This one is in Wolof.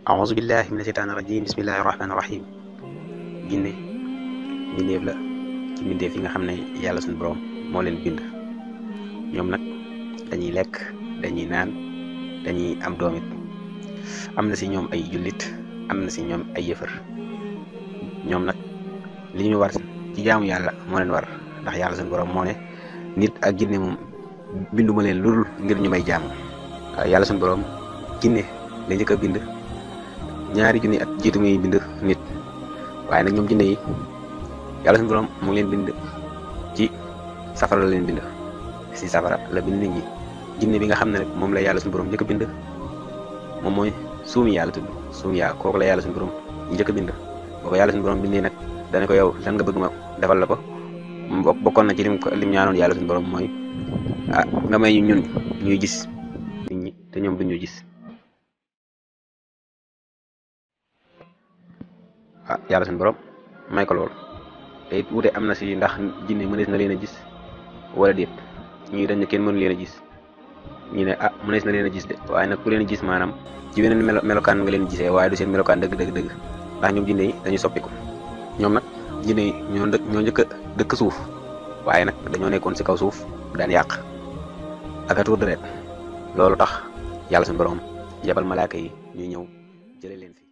auzu billahi mina sheytaani rajim bismillahi rahmaani rahim. jinne mbindeef la ci mbindeef yi nga xam ne yàlla suñu borom moo leen bind. ñoom nag dañuy lekk, dañuy naan, dañuy am doomit. am na si ñoom ay jullit, am na si ñoom ay yëfër. ñoom nag li ñu war ci jaamu yàlla moo leen war, ndax yàlla suñu borom moo ne nit ak jinne moom binduma leen ludul ngir ñu may jaamu. yàlla suñu borom jinne la njëkk a bind 2 junni at jiitu muy bind nit. waaye nag ñoom jinne yi yàlla suñu borom mu ngi leen bind ci safara la leen bind, si safara la bind nit ñi. jinne bi nga xam ne nag moom la yàlla suñu borom njëkk a bind moom mooy suumi yàlla tudd suumi yàlla. kooku la yàlla suñu borom njëkk a bind. booba yàlla suñu borom bindee nag dana ko yow lan nga bëgg ma defal la ko. bokkoon na ci lim ñaanoon yàlla suñu borom mooy nga may ñu ñun ñuy gis nit ñi te ñoom duñu gis. yàlla suñu borom may ko lool. te it wute am na si ndax jinne mënees na leen a gis wala déet. ñii dañ ne kenn mënu leen a gis, ñi ne mënees na leen a gis de, waaye nag ku leen gis maanaam ci weneen melokaan nga leen gisee, waaye du seen melokaan dëgg ndax ñoom jinne yi dañuy soppiku. ñoom nag jinne yi ñoo njëkk a dëkk suuf, waaye nag dañoo nekkoon si kaw suuf daan yàq ak a tuur deret. loolu tax yàlla suñu borom yebal malaaka yi ñuy ñëw jële leen fi.